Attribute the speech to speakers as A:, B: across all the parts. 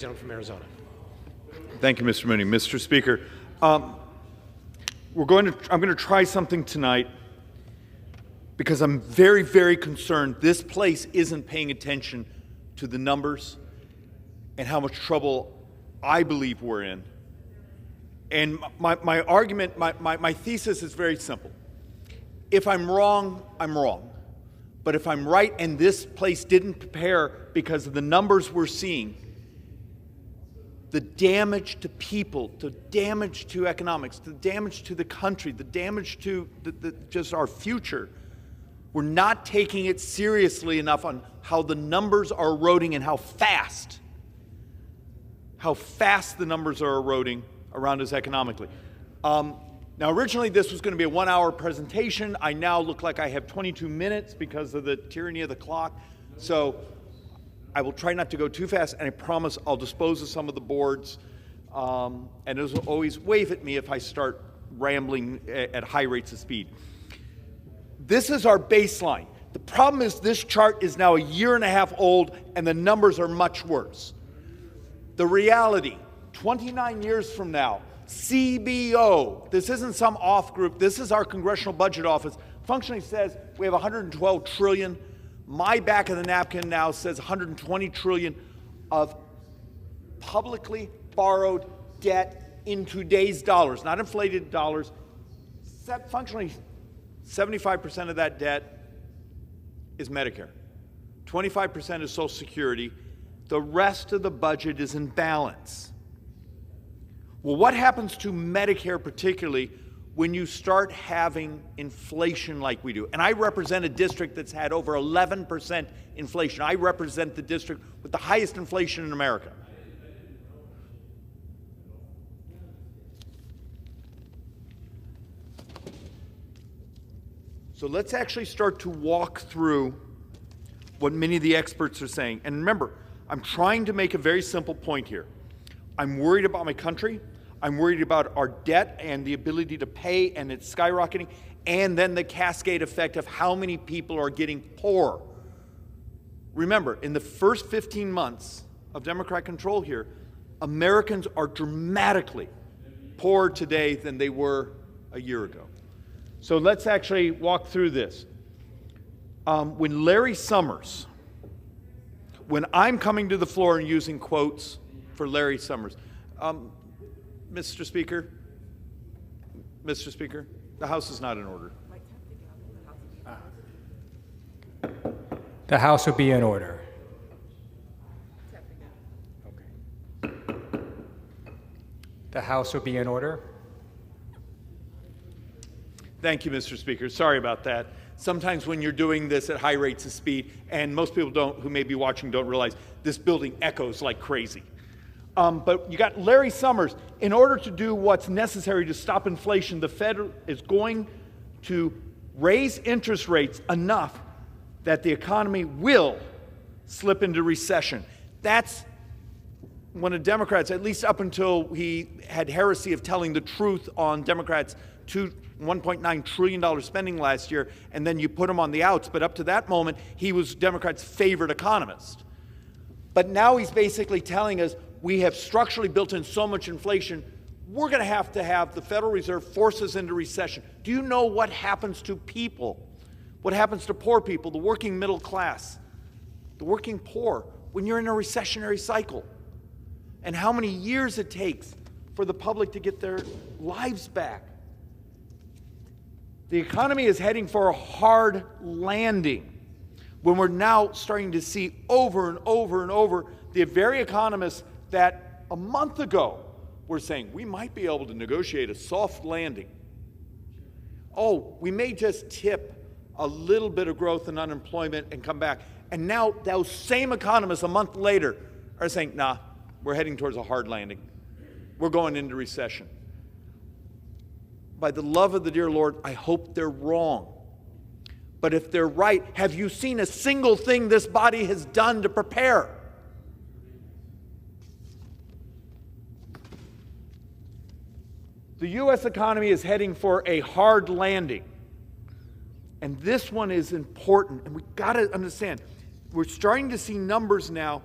A: From Arizona.
B: Thank you, Mr. Mooney. Mr. Speaker, I'm going to try something tonight because I'm very, very concerned this place isn't paying attention to the numbers and how much trouble I believe we're in. And my argument, my thesis is very simple. If I'm wrong, I'm wrong. But if I'm right and this place didn't prepare because of the numbers we're seeing, the damage to people, the damage to economics, the damage to the country, the damage to just our future, we're not taking it seriously enough on how the numbers are eroding and how fast the numbers are eroding around us economically. Now, originally this was going to be a 1-hour presentation. I now look like I have 22 minutes because of the tyranny of the clock. So I will try not to go too fast, and I promise I'll dispose of some of the boards. And as always, wave at me if I start rambling at high rates of speed. This is our baseline. The problem is this chart is now 1.5 years old, and the numbers are much worse. The reality, 29 years from now, CBO, this isn't some off group, this is our Congressional Budget Office, functionally says we have 112 trillion. My back of the napkin now says 120 trillion of publicly borrowed debt in today's dollars, not inflated dollars. Functionally, 75% of that debt is Medicare. 25% is Social Security. The rest of the budget is in balance. Well, what happens to Medicare particularly when you start having inflation like we do? And I represent a district that's had over 11% inflation. I represent the district with the highest inflation in America. So let's actually start to walk through what many of the experts are saying. And remember, I'm trying to make a very simple point here. I'm worried about my country. I'm worried about our debt and the ability to pay, and it's skyrocketing, and then the cascade effect of how many people are getting poor. Remember, in the first 15 months of Democrat control here, Americans are dramatically poorer today than they were a year ago. So let's actually walk through this. When Larry Summers, when I'm coming to the floor and using quotes for Larry Summers, Mr. Speaker, the House is not in order.
C: The House will be in order. Okay. The House will be in order.
B: Thank you, Mr. Speaker. Sorry about that. Sometimes when you're doing this at high rates of speed, and most people who may be watching don't realize, this building echoes like crazy. But you got Larry Summers. In order to do what's necessary to stop inflation, the Fed is going to raise interest rates enough that the economy will slip into recession. That's one of Democrats, at least up until he had heresy of telling the truth on Democrats' $1.9 trillion spending last year, and then you put him on the outs. But up to that moment, he was Democrats' favorite economist. But now he's basically telling us we have structurally built in so much inflation, we're going to have the Federal Reserve force us into recession. Do you know what happens to people? What happens to poor people, the working middle class, the working poor, when you're in a recessionary cycle? And how many years it takes for the public to get their lives back? The economy is heading for a hard landing when we're now starting to see over and over and over the very economists that a month ago were saying we might be able to negotiate a soft landing. Oh, we may just tip a little bit of growth in unemployment and come back. And now those same economists a month later are saying, nah, we're heading towards a hard landing. We're going into recession. By the love of the dear Lord, I hope they're wrong. But if they're right, have you seen a single thing this body has done to prepare? The U.S. economy is heading for a hard landing. And this one is important, and we've got to understand. We're starting to see numbers now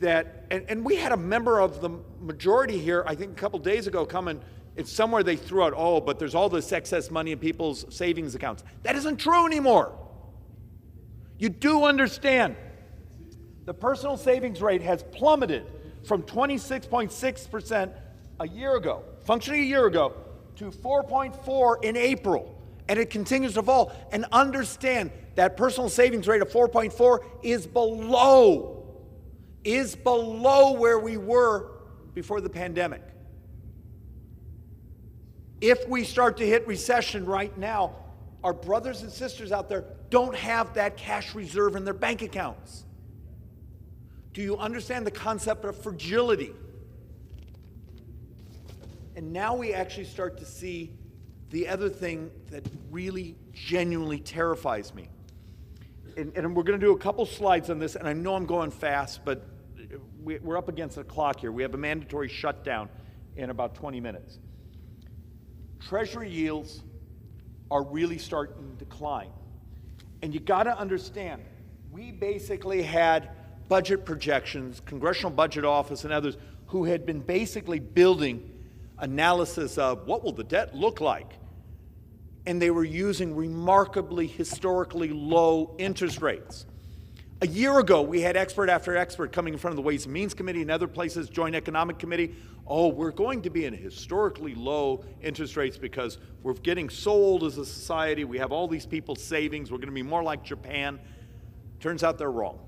B: that, and we had a member of the majority here, I think a couple days ago, come and it's somewhere they threw out, oh, but there's all this excess money in people's savings accounts. That isn't true anymore. You do understand the personal savings rate has plummeted from 26.6% a year ago, functioning a year ago, to 4.4 in April, and it continues to fall. And understand that personal savings rate of 4.4 is below where we were before the pandemic. If we start to hit recession right now, our brothers and sisters out there don't have that cash reserve in their bank accounts. Do you understand the concept of fragility? And now we actually start to see the other thing that really genuinely terrifies me. And we're going to do a couple slides on this, and I know I'm going fast, but we're up against the clock here. We have a mandatory shutdown in about 20 minutes. Treasury yields are really starting to decline. And you got to understand, we basically had budget projections, Congressional Budget Office and others, who had been basically building analysis of what will the debt look like. And they were using remarkably, historically low interest rates. A year ago, we had expert after expert coming in front of the Ways and Means Committee and other places, Joint Economic Committee. Oh, we're going to be in historically low interest rates because we're getting so old as a society. We have all these people's savings. We're going to be more like Japan. Turns out they're wrong.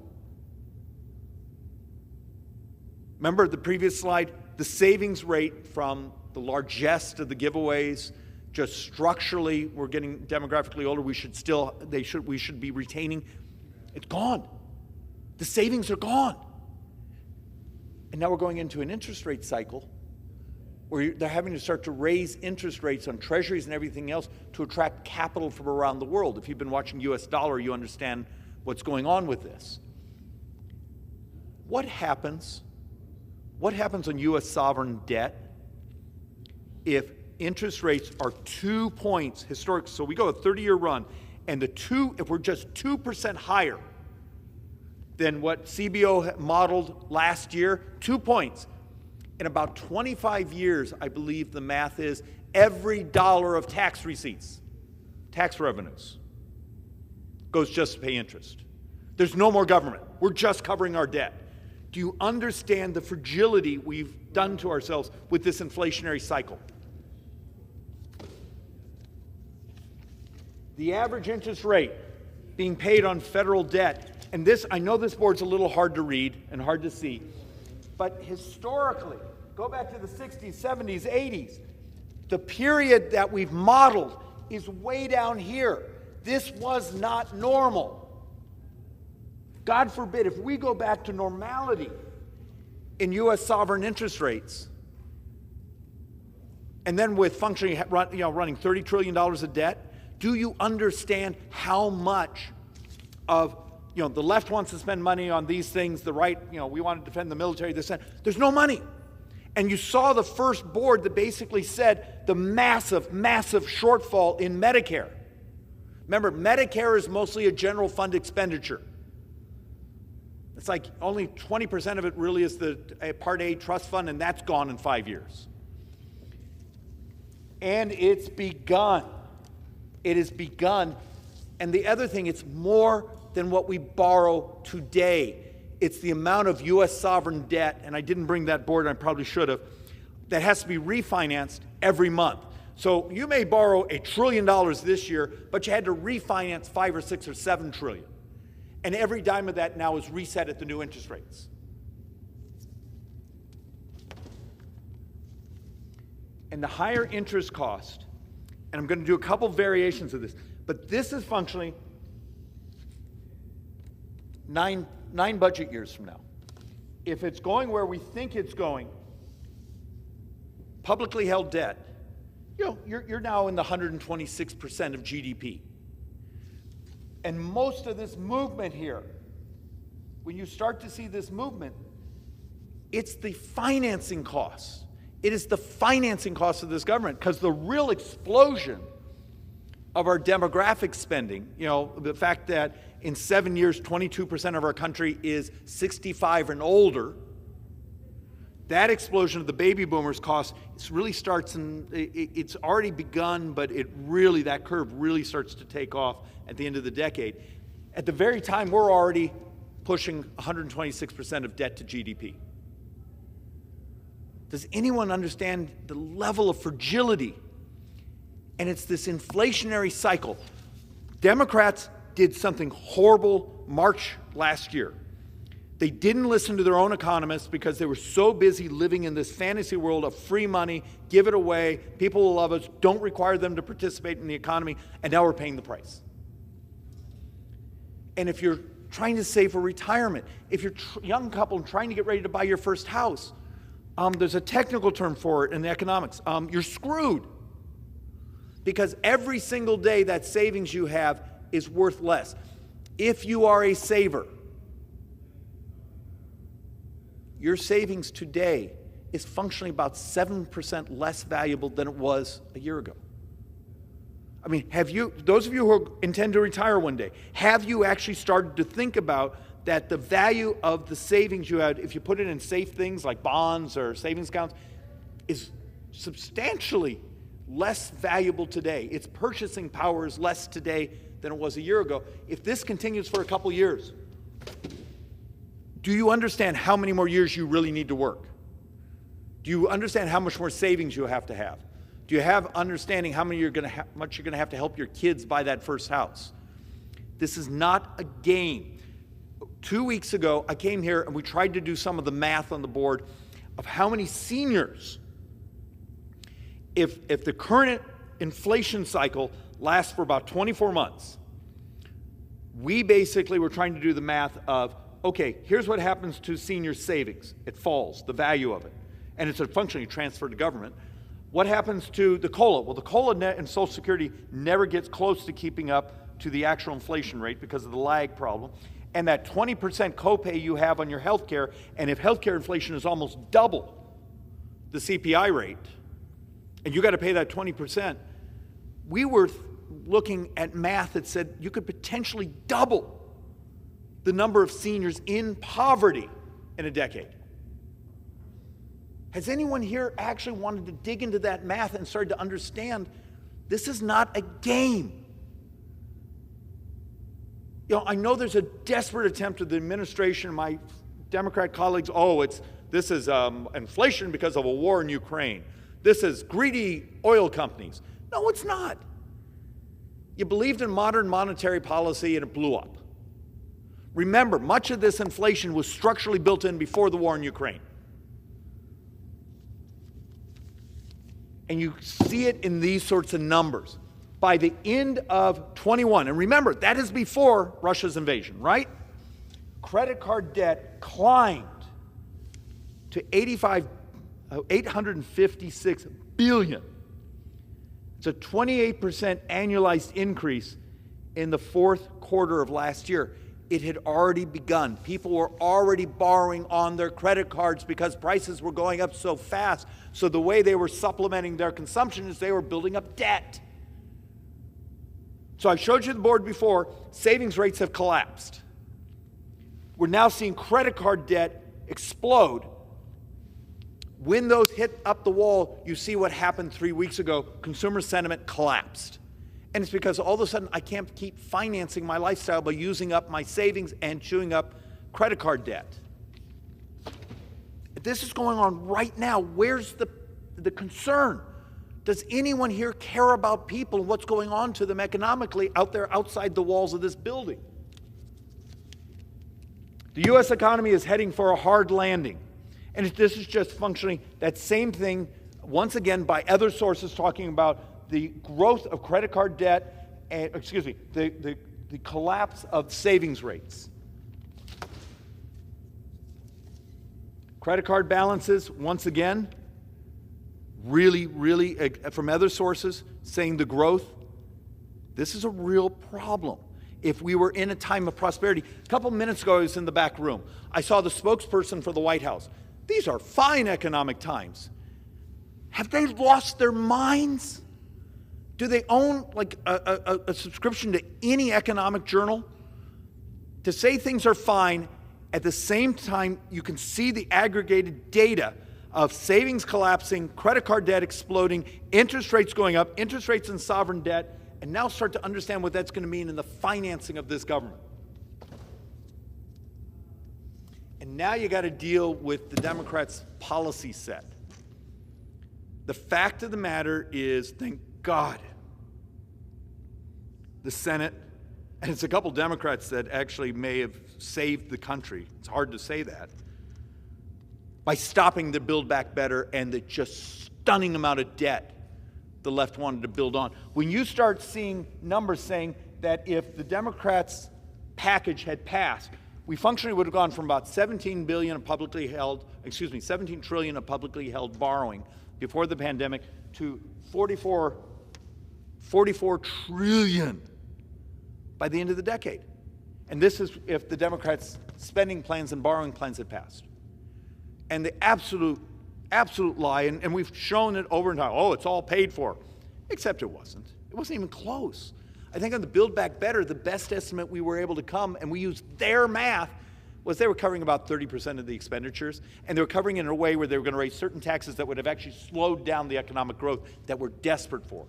B: Remember the previous slide? The savings rate from the largest of the giveaways, just structurally, we're getting demographically older. We should be retaining. It's gone. The savings are gone. And now we're going into an interest rate cycle where they're having to start to raise interest rates on treasuries and everything else to attract capital from around the world. If you've been watching US dollar, you understand what's going on with this. What happens on US sovereign debt if interest rates are 2 points historic? So we go a 30-year run, and if we're just 2% higher than what CBO modeled last year, 2 points. In about 25 years, I believe the math is, every dollar of tax receipts, tax revenues, goes just to pay interest. There's no more government. We're just covering our debt. Do you understand the fragility we've done to ourselves with this inflationary cycle? The average interest rate being paid on federal debt, and this, I know this board's a little hard to read and hard to see, but historically, go back to the 60s, 70s, 80s, the period that we've modeled is way down here. This was not normal. God forbid, if we go back to normality in U.S. sovereign interest rates, and then with functioning, running $30 trillion of debt, do you understand how much of, the left wants to spend money on these things, the right, we want to defend the military, this and that. There's no money. And you saw the first board that basically said the massive, massive shortfall in Medicare. Remember, Medicare is mostly a general fund expenditure. It's like only 20% of it really is the Part A trust fund, and that's gone in 5 years. And it's begun. It has begun. And the other thing, it's more than what we borrow today. It's the amount of U.S. sovereign debt, and I didn't bring that board, and I probably should have, that has to be refinanced every month. So you may borrow $1 trillion this year, but you had to refinance 5 or 6 or 7 trillion. And every dime of that now is reset at the new interest rates. And the higher interest cost, and I'm going to do a couple variations of this, but this is functionally nine budget years from now. If it's going where we think it's going, publicly held debt, you're now in the 126% of GDP. And most of this movement here, when you start to see this movement, it's the financing costs. It is the financing costs of this government, because the real explosion of our demographic spending, the fact that in 7 years, 22% of our country is 65 and older. That explosion of the baby boomers cost really starts it's already begun, but that curve really starts to take off at the end of the decade. At the very time, we're already pushing 126% of debt to GDP. Does anyone understand the level of fragility? And it's this inflationary cycle. Democrats did something horrible March last year. They didn't listen to their own economists because they were so busy living in this fantasy world of free money, give it away, people will love us, don't require them to participate in the economy, and now we're paying the price. And if you're trying to save for retirement, if you're a young couple and trying to get ready to buy your first house, there's a technical term for it in the economics. You're screwed. Because every single day that savings you have is worth less. If you are a saver, your savings today is functionally about 7% less valuable than it was a year ago. I mean, those of you who intend to retire one day, have you actually started to think about that the value of the savings you had, if you put it in safe things like bonds or savings accounts, is substantially less valuable today. Its purchasing power is less today than it was a year ago. If this continues for a couple years, do you understand how many more years you really need to work? Do you understand how much more savings you have to have? Do you have understanding how much you're going to have to help your kids buy that first house? This is not a game. 2 weeks ago, I came here and we tried to do some of the math on the board of how many seniors, if the current inflation cycle lasts for about 24 months, we basically were trying to do the math of, okay, here's what happens to senior savings. It falls, the value of it. And it's a functionally transferred to government. What happens to the COLA? Well, the COLA net and Social Security never gets close to keeping up to the actual inflation rate because of the lag problem. And that 20% copay you have on your health care, and if health care inflation is almost double the CPI rate, and you got to pay that 20%, we were looking at math that said you could potentially double the number of seniors in poverty in a decade. Has anyone here actually wanted to dig into that math and started to understand this is not a game? You know, I know there's a desperate attempt of the administration and my Democrat colleagues, this is inflation because of a war in Ukraine. This is greedy oil companies. No, it's not. You believed in modern monetary policy and it blew up. Remember, much of this inflation was structurally built in before the war in Ukraine. And you see it in these sorts of numbers. By the end of 21, and remember, that is before Russia's invasion, right? Credit card debt climbed to 856 billion. It's a 28% annualized increase in the fourth quarter of last year. It had already begun. People were already borrowing on their credit cards because prices were going up so fast. So the way they were supplementing their consumption is they were building up debt. So I showed you the board before. Savings rates have collapsed. We're now seeing credit card debt explode. When those hit up the wall, you see what happened 3 weeks ago. Consumer sentiment collapsed. And it's because all of a sudden I can't keep financing my lifestyle by using up my savings and chewing up credit card debt. This is going on right now. Where's the concern? Does anyone here care about people and what's going on to them economically out there outside the walls of this building? The U.S. economy is heading for a hard landing. And this is just functioning that same thing, once again, by other sources talking about the growth of credit card debt, and, the collapse of savings rates. Credit card balances, once again, really, from other sources, saying the growth. This is a real problem. If we were in a time of prosperity. A couple minutes ago, I was in the back room. I saw the spokesperson for the White House. These are fine economic times. Have they lost their minds? Do they own like a subscription to any economic journal? To say things are fine, at the same time, you can see the aggregated data of savings collapsing, credit card debt exploding, interest rates going up, interest rates and sovereign debt, and now start to understand what that's going to mean in the financing of this government. And now you got to deal with the Democrats' policy set. The fact of the matter is, thank God, the Senate, and it's a couple Democrats that actually may have saved the country, it's hard to say that, by stopping the Build Back Better and the just stunning amount of debt the left wanted to build on. When you start seeing numbers saying that if the Democrats' package had passed, we functionally would have gone from about 17 trillion of publicly held borrowing before the pandemic to 44 trillion by the end of the decade. And this is if the Democrats' spending plans and borrowing plans had passed. And the absolute lie, and we've shown it over and over, oh, it's all paid for, except it wasn't. It wasn't even close. I think on the Build Back Better, the best estimate we were able to come, and we used their math, was they were covering about 30% of the expenditures, and they were covering it in a way where they were going to raise certain taxes that would have actually slowed down the economic growth that we're desperate for.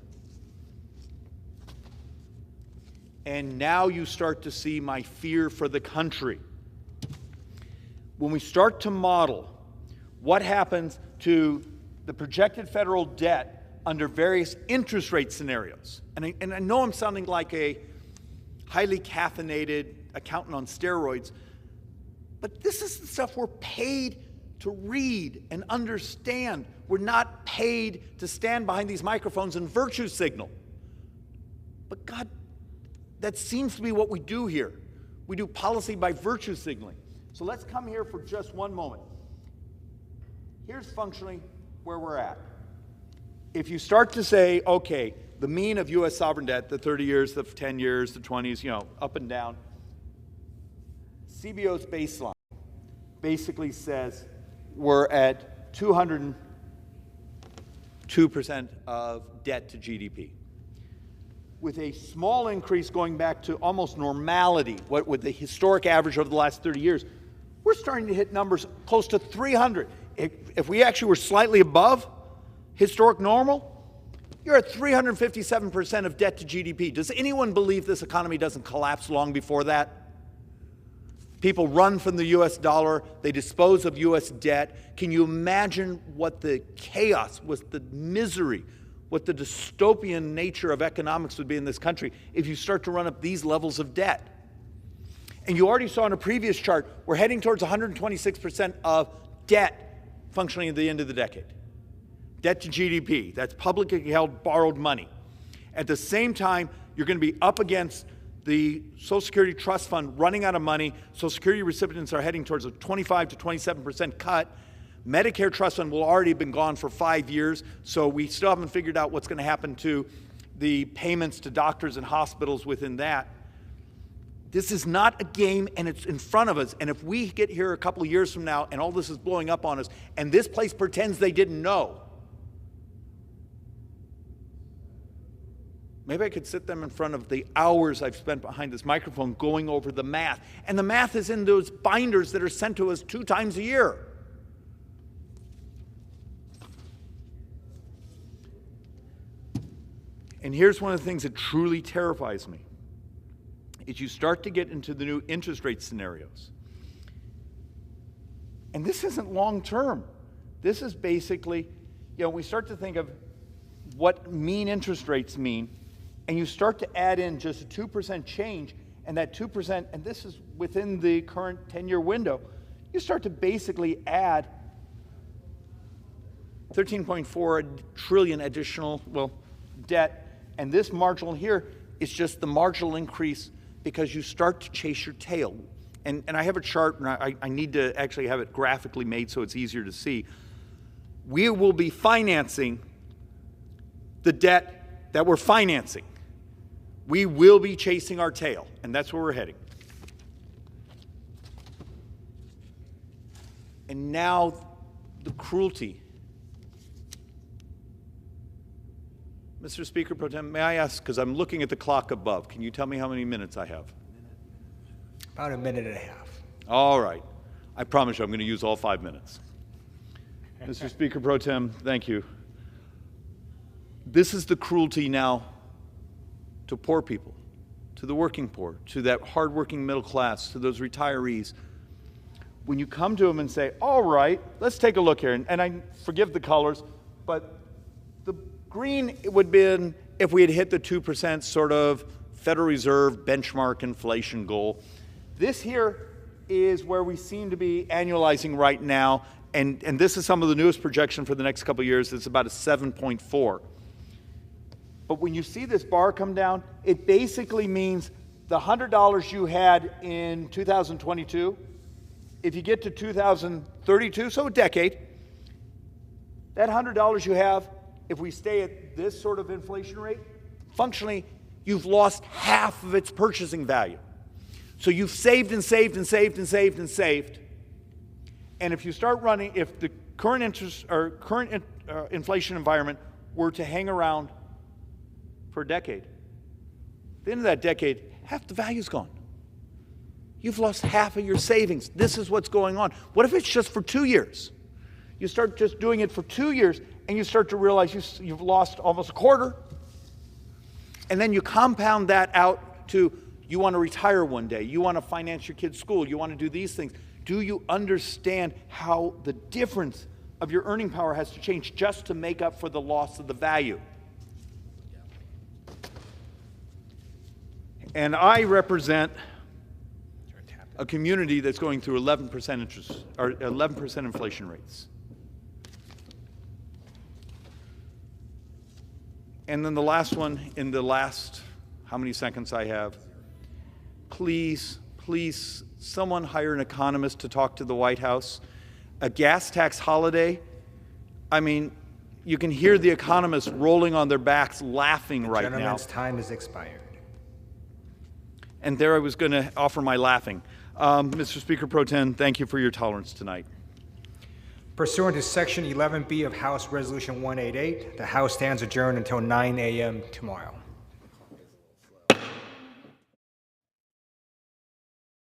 B: And now you start to see my fear for the country. When we start to model what happens to the projected federal debt under various interest rate scenarios, and I know I'm sounding like a highly caffeinated accountant on steroids, but this is the stuff we're paid to read and understand. We're not paid to stand behind these microphones and virtue signal. But God, that seems to be what we do here. We do policy by virtue signaling. So let's come here for just one moment. Here's functionally where we're at. If you start to say, okay, the mean of U.S. sovereign debt, the 30 years, the 10 years, the 20s, up and down, CBO's baseline basically says we're at 202% of debt to GDP. With a small increase going back to almost normality, what with the historic average over the last 30 years, we're starting to hit numbers close to 300. If we actually were slightly above historic normal, you're at 357% of debt to GDP. Does anyone believe this economy doesn't collapse long before that? People run from the US dollar, they dispose of US debt. Can you imagine what the chaos, what the misery, what the dystopian nature of economics would be in this country if you start to run up these levels of debt? And you already saw in a previous chart, we're heading towards 126% of debt functioning at the end of the decade. Debt to GDP, that's publicly held borrowed money. At the same time, you're going to be up against the Social Security Trust Fund running out of money. Social Security recipients are heading towards a 25 to 27% cut. Medicare Trust Fund will already have been gone for 5 years, so we still haven't figured out what's going to happen to the payments to doctors and hospitals within that. This is not a game, and it's in front of us. And if we get here a couple of years from now and all this is blowing up on us, and this place pretends they didn't know, maybe I could sit them in front of the hours I've spent behind this microphone going over the math. And the math is in those binders that are sent to us 2 times a year. And here's one of the things that truly terrifies me, is you start to get into the new interest rate scenarios. And this isn't long term. This is basically, we start to think of what mean interest rates mean, and you start to add in just a 2% change, and that 2%, and this is within the current 10-year window, you start to basically add 13.4 trillion additional, debt, and this marginal here is just the marginal increase because you start to chase your tail. And I have a chart, and I need to actually have it graphically made so it's easier to see. We will be financing the debt that we're financing. We will be chasing our tail, and that's where we're heading. And now the cruelty. Mr. Speaker Pro Tem, may I ask, because I'm looking at the clock above, can you tell me how many minutes I have?
C: About a minute and a half.
B: All right. I promise you I'm going to use all 5 minutes. Mr. Speaker Pro Tem, thank you. This is the cruelty now to poor people, to the working poor, to that hardworking middle class, to those retirees. When you come to them and say, all right, let's take a look here, and I forgive the colors, but the green would have been if we had hit the 2% sort of Federal Reserve benchmark inflation goal. This here is where we seem to be annualizing right now, and this is some of the newest projection for the next couple of years. It's about a 7.4. But when you see this bar come down, it basically means the $100 you had in 2022, if you get to 2032, so a decade, that $100 you have, if we stay at this sort of inflation rate, functionally, you've lost half of its purchasing value. So you've saved and saved and saved and saved and saved. And if you start running, if the current interest or current inflation environment were to hang around for a decade, at the end of that decade, half the value's gone. You've lost half of your savings. This is what's going on. What if it's just for 2 years? You start just doing it for 2 years, and you start to realize you've lost almost a quarter. And then you compound that out to you want to retire one day. You want to finance your kid's school. You want to do these things. Do you understand how the difference of your earning power has to change just to make up for the loss of the value? And I represent a community that's going through 11% interest or 11% inflation rates. And then the last one, in the last, how many seconds I have? Please, please, someone hire an economist to talk to the White House. A gas tax holiday, I mean, you can hear the economists rolling on their backs laughing right now.
C: The gentleman's time is expired.
B: And there I was going to offer my laughing. Mr. Speaker Pro Tem, thank you for your tolerance tonight.
C: Pursuant to Section 11B of House Resolution 188, the House stands adjourned until 9 a.m. tomorrow.